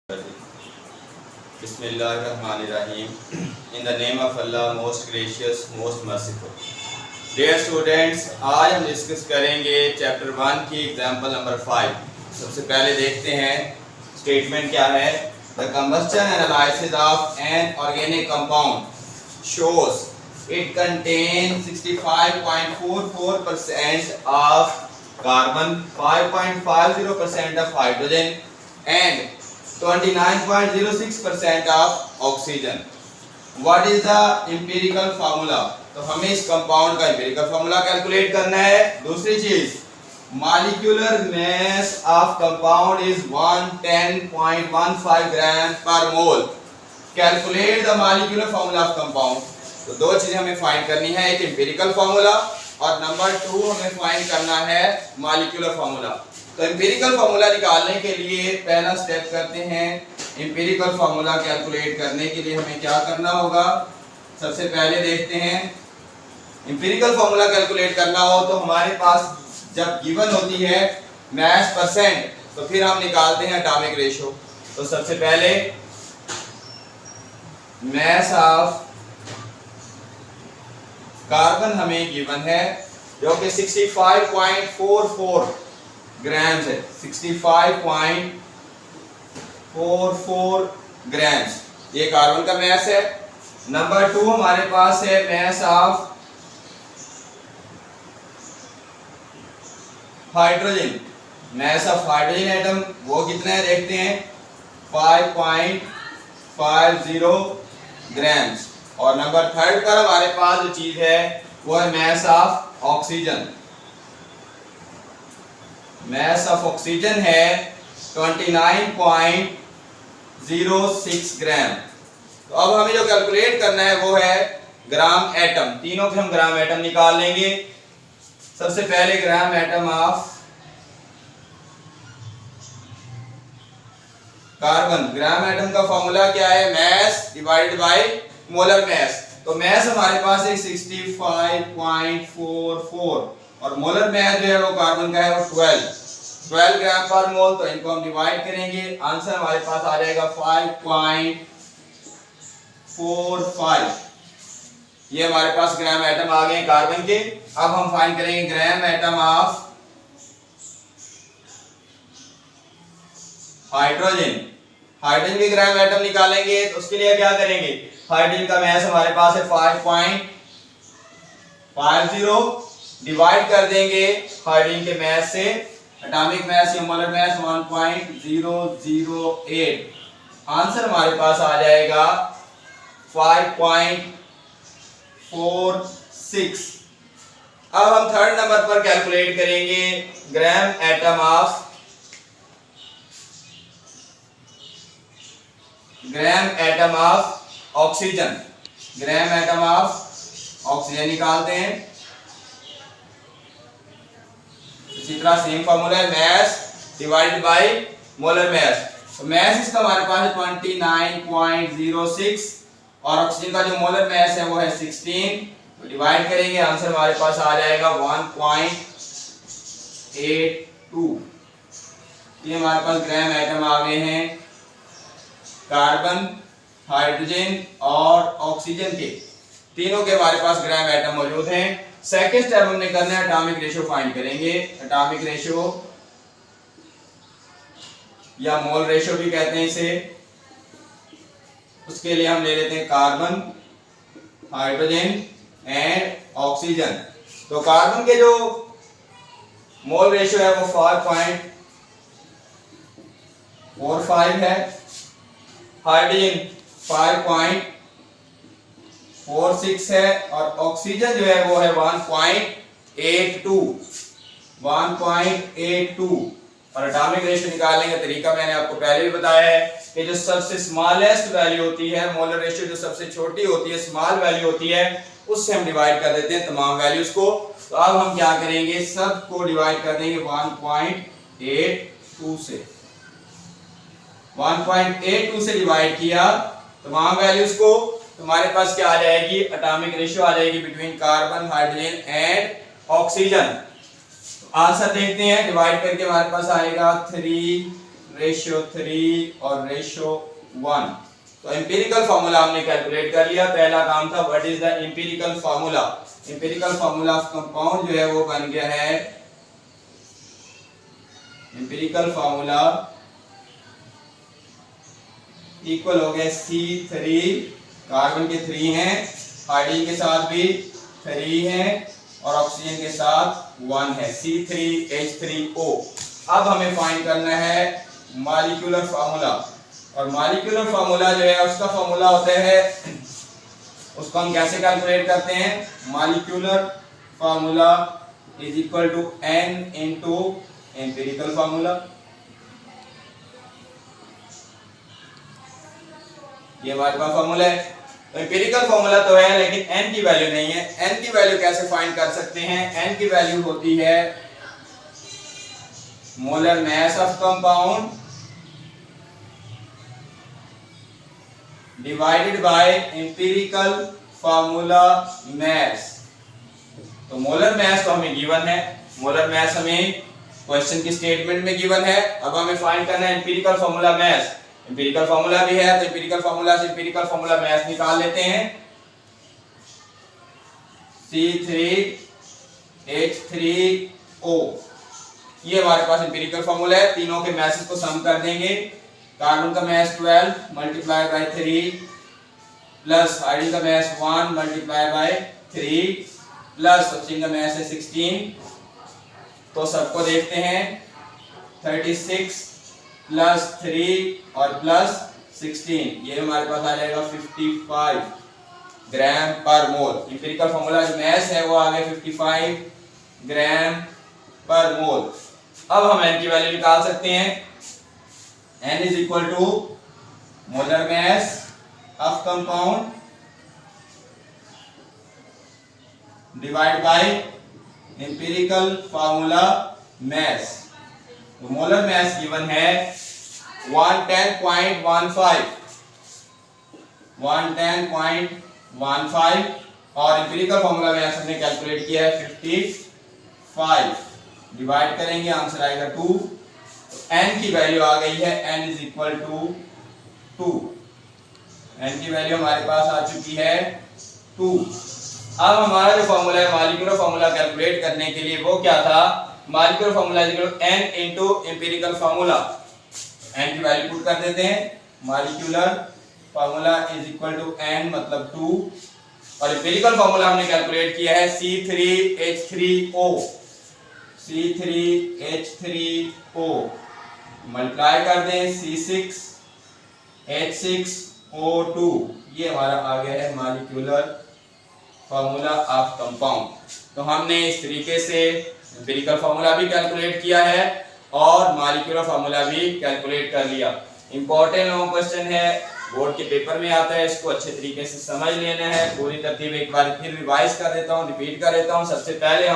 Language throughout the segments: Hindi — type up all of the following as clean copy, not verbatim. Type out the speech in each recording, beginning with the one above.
Bismillahirrahmanirrahim. In the name of Allah, most gracious, most merciful. Dear students, आज हम डिस्कस करेंगे चैप्टर 1 की एग्जाम्पल नंबर 5। सबसे पहले देखते हैं स्टेटमेंट क्या है। The combustion analysis of an organic compound shows it contains 65.44% of carbon, 5.50% of hydrogen and 29.06% of oxygen. What is the empirical formula? तो हमें इस कंपाउंड का एम्पिरिकल फार्मूला कैलकुलेट करना है। दूसरी चीज, molecular mass of compound is 110.15 gram per mole. Calculate the molecular formula of compound. तो दो चीजें हमें फाइंड करनी है, एक एम्पिरिकल फार्मूला और नंबर 2 हमें फाइंड करना है मॉलिक्यूलर फार्मूला। तो एम्पिरिकल फार्मूला निकालने के लिए पहला स्टेप करते हैं। एम्पिरिकल फार्मूला कैलकुलेट करने के लिए हमें क्या करना होगा, सबसे पहले देखते हैं। एम्पिरिकल फार्मूला कैलकुलेट करना हो तो हमारे पास जब गिवन होती है मास परसेंट, तो फिर हम निकालते हैं एटॉमिक रेशियो। तो सबसे पहले मास ऑफ कार्बन हमें गिवन है जो कि 65.44 ग्राम्स है। 65.44 ग्राम्स ये कार्बन का मास है। नंबर 2 हमारे पास है mass of hydrogen. Mass of hydrogen atom वो कितना है देखते हैं, 5.50 ग्राम्स। और नंबर 3 पर हमारे पास जो चीज है वो है mass of oxygen. Mass of oxygen है 29.06 ग्राम। तो अब हमें जो कैलकुलेट करना है वो है ग्राम एटम। तीनों के हम ग्राम एटम निकाल लेंगे। सबसे पहले ग्राम atom of carbon. Gram atom का फॉर्मूला क्या है, मास डिवाइडेड बाय मोलर मास। तो मास हमारे पास है 65.44 और मोलर मास जो है वो कार्बन का है वो 12 ग्राम पर मोल। तो इनको हम डिवाइड करेंगे, आंसर हमारे पास आ जाएगा 5.45। ये हमारे पास ग्राम एटम आ गए कार्बन के। अब हम फाइंड करेंगे ग्राम एटम ऑफ हाइड्रोजन। हाइड्रोजन के ग्राम एटम निकालेंगे तो उसके लिए क्या करेंगे, हाइड्रोजन का मास हमारे पास है 5.50, डिवाइड कर देंगे हाइड्रोजन के मास से। एटॉमिक मास या मोलर मास 1.008। आंसर हमारे पास आ जाएगा 5.46। अब हम 3rd नंबर पर कैलकुलेट करेंगे ग्राम atom of oxygen. Gram atom of oxygen निकालते हैं। इसी तरह सेम फार्मूला है, मास डिवाइडेड बाय मोलर मास। तो मास इसका हमारे पास है 29.06 और ऑक्सीजन का जो मोलर मास है वो है 16। तो डिवाइड करेंगे, आंसर हमारे पास आ जाएगा 1.82। ये हमारे पास ग्राम एटम आ गए हैं कार्बन, हाइड्रोजन और ऑक्सीजन के। तीनों के हमारे पास ग्राम एटम मौजूद हैं। सेकंड स्टेप हमने करना है, एटॉमिक रेशियो फाइंड करेंगे। एटॉमिक रेशियो या मोल रेशियो भी कहते हैं इसे। उसके लिए हम ले लेते हैं कार्बन, हाइड्रोजन एंड ऑक्सीजन। तो कार्बन के जो मोल रेशियो है वो 5.45 है, हाइड्रोजन 5.46 है और ऑक्सीजन जो है वो है 1.82। और एटॉमिक रेशियो निकालने का तरीका मैंने आपको पहले भी बताया है कि जो सबसे स्मॉलेस्ट वैल्यू होती है, मोलर रेशियो जो सबसे छोटी होती है, स्मॉल वैल्यू होती है, उससे हम डिवाइड कर देते हैं तमाम वैल्यूज को। तो अब हम क्या करेंगे, सबको डिवाइड कर देंगे 1.82 से। 1.82 से डिवाइड किया तमाम वैल्यूज को, तुम्हारे पास क्या आ जाएगी, एटॉमिक रेशियो आ जाएगी between carbon, hydrogen and oxygen. Answer देखते हैं, डिवाइड करके हमारे पास आएगा 3 रेशियो 3 और रेशियो 1। तो एम्पिरिकल फार्मूला हमने कैलकुलेट कर लिया। पहला काम था what is the empirical formula. Empirical formula of compound जो है वो बन गया है, एम्पिरिकल फार्मूला इक्वल हो गया C3, कार्बन के 3 हैं, हाइड्रोजन के साथ भी 3 है और ऑक्सीजन के साथ 1 है, C3H3O। अब हमें फाइंड करना है मॉलिक्यूलर फार्मूला, और मॉलिक्यूलर फार्मूला जो है उसका फार्मूला होता है, उसको हम कैसे कैलकुलेट करते हैं, molecular formula is equal to N into empirical formula. ये हमारे पास फार्मूला है। तो एम्पिरिकल फार्मूला तो है लेकिन n की वैल्यू नहीं है। n की वैल्यू कैसे फाइंड कर सकते हैं, n की वैल्यू होती है molar mass of compound divided by empirical formula mass. तो मोलर मास तो हमें गिवन है, मोलर मास हमें क्वेश्चन की स्टेटमेंट में गिवन है। अब हमें फाइंड करना है एम्पिरिकल फार्मूला मास। एम्पिरिकल फार्मूला भी है तो एम्पिरिकल फार्मूला से एम्पिरिकल फार्मूला मास निकाल लेते हैं। C3H3O ये हमारे पास एम्पिरिकल फार्मूला है। तीनों के मासेस को सम कर देंगे। कार्बन का मास 12 मल्टीप्लाई बाय 3 प्लस हाइड्रोजन का मास 1 मल्टीप्लाई बाय 3 प्लस ऑक्सीजन का मास है 16। तो सबको देखते हैं 36 प्लस 3 और प्लस 16, ये हमारे पास आ जाएगा 55 ग्राम पर मोल। एम्पिरिकल फार्मूला जो मास है वो आ गया 55 ग्राम पर मोल। अब हम n की वैल्यू निकाल सकते हैं। n is equal to molar mass of compound divide by empirical formula mass. तो मोलर मास गिवन है 110.15 और एम्पिरिकल फार्मूला मास हमने कैलकुलेट किया है 55। डिवाइड करेंगे आंसर आएगा 2। तो n की वैल्यू आ गई है, n is equal to 2। n की वैल्यू हमारे पास आ चुकी है 2। अब हमारा जो फार्मूला है मॉलिक्यूलर फार्मूला कैलकुलेट करने के लिए वो क्या था, molecular formula is equal to n into empirical formula. n की वैल्यू पुट कर देते हैं। Molecular formula is equal to n मतलब 2 और एम्पिरिकल फार्मूला हमने कैलकुलेट किया है C3H3O। C3H3O मल्टीप्लाई कर दें C6H6O2, ये हमारा आ गया है मॉलिक्यूलर फार्मूला ऑफ कंपाउंड। तो हमने इस तरीके से एम्पिरिकल फार्मूला भी कैलकुलेट किया है और मॉलिक्यूलर फार्मूला भी कैलकुलेट कर लिया। इंपॉर्टेंट लॉन्ग क्वेश्चन है, बोर्ड के पेपर में आता है, इसको अच्छे तरीके से समझ लेना है। पूरी तरतीब एक बार फिर रिवाइज कर देता हूँ, रिपीट कर देता हूँ। सबसे पहले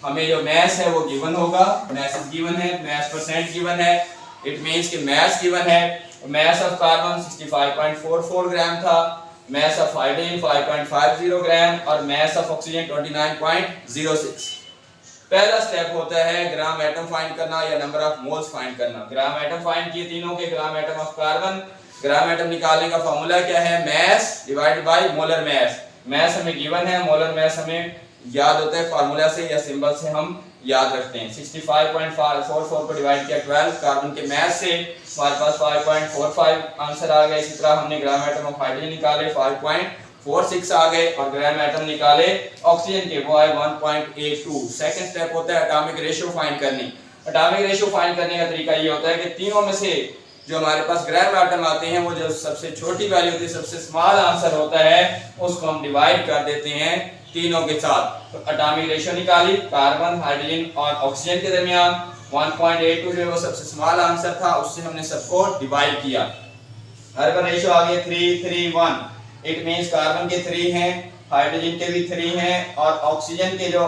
हमें जो मास है वो गिवन होगा, मास गिवन है, मास परसेंट गिवन है, इट मींस कि मास गिवन है। मास ऑफ कार्बन 65.44 ग्राम था, मास ऑफ हाइड्रोजन 5.50 ग्राम और मास ऑफ ऑक्सीजन 29.06। पहला स्टेप होता है ग्राम एटम फाइंड करना या नंबर ऑफ मोल्स फाइंड करना। ग्राम एटम फाइंड किए तीनों के, gram atom of carbon. Gram atom निकालने का फार्मूला क्या है, mass divide by molar mass. Mass हमें गिवन है, मोलर मास हमें याद होता है फार्मूला से या सिंबल से हम याद रखते हैं। 65.44 को डिवाइड किया 12, कार्बन के मास से हमारे पास 5.45 आंसर आ गया। इसी तरह हमने ग्राम एटम ऑफ हाइड्रोजन निकाले 5.46 आ गए और ग्राम एटम निकाले ऑक्सीजन के, वो आए 1.82। सेकंड स्टेप होता है एटॉमिक रेशियो फाइंड करनी। एटॉमिक रेशियो फाइंड करने का तरीका ये होता है कि तीनों में से जो हमारे पास ग्राम एटम आते हैं वो जो सबसे छोटी वैल्यू होती है, सबसे स्मॉल आंसर होता है, उसको हम डिवाइड कर देते हैं तीनों के साथ। तो एटॉमिक रेशियो निकाली कार्बन, हाइड्रोजन और ऑक्सीजन के दरमियान 1.82 जो वो सबसे स्मॉल आंसर था, उससे हमने सबको डिवाइड किया। कार्बन रेशियो आ गया 3:1। इट मींस कार्बन के 3 हैं, हाइड्रोजन के भी 3 हैं और ऑक्सीजन के जो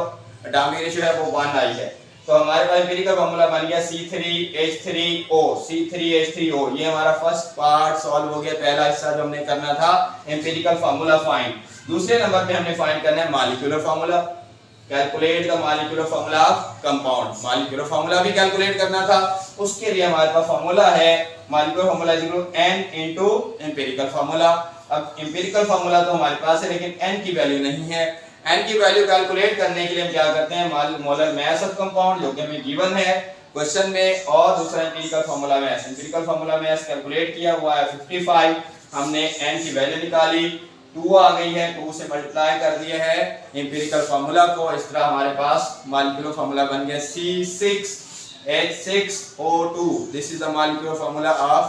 एटॉमिक रेशियो है वो 1 आई है। तो हमारे पास एम्पिरिकल फार्मूला बन गया C3H3O। C3H3O ये हमारा फर्स्ट पार्ट सॉल्व हो गया, पहला हिस्सा जो हमने करना था एम्पिरिकल फार्मूला फाइंड। दूसरे नंबर पे हमने फाइंड करना है molecular formula. Calculate the molecular formula of compound. Molecular formula भी कैलकुलेट करना था, उसके लिए हमारे पास फार्मूला है molecular formula is equal to n into empirical formula. अब एम्पिरिकल फार्मूला तो हमारे पास है लेकिन n की वैल्यू नहीं है। n की वैल्यू कैलकुलेट करने के लिए हम क्या करते हैं, मोलर मास ऑफ कंपाउंड जो कि हमें गिवन है क्वेश्चन में, और दूसरा एम्पिरिकल फार्मूला मास। एम्पिरिकल फार्मूला मास कैलकुलेट किया हुआ है 55, हमने n की वैल्यू निकाली 2 आ गई है, 2 से मल्टीप्लाई कर दिए है एम्पिरिकल फार्मूला को। इस तरह हमारे पास मॉलिक्यूलर फार्मूला बन गया C6H6O2। This is the molecular formula of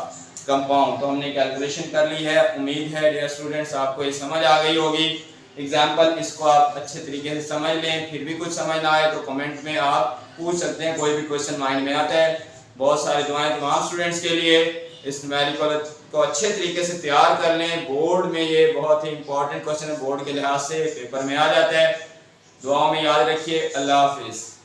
compound. तो हमने कैलकुलेशन कर ली है। उम्मीद है डियर स्टूडेंट्स आपको ये समझ आ गई होगी। एग्जाम्पल इसको आप अच्छे तरीके से समझ लें, फिर भी कुछ समझ ना आए तो कमेंट में आप पूछ सकते हैं, कोई भी क्वेश्चन माइंड में आता है। बहुत सारी दुआएं तमाम स्टूडेंट्स के लिए। इस न्यूमेरिकल को अच्छे तरीके से तैयार कर लें, बोर्ड में ये बहुत ही इंपॉर्टेंट क्वेश्चन है, बोर्ड के लिहाज से पेपर में आ जाता है। दुआओं में याद रखिए। अल्लाह हाफिज़।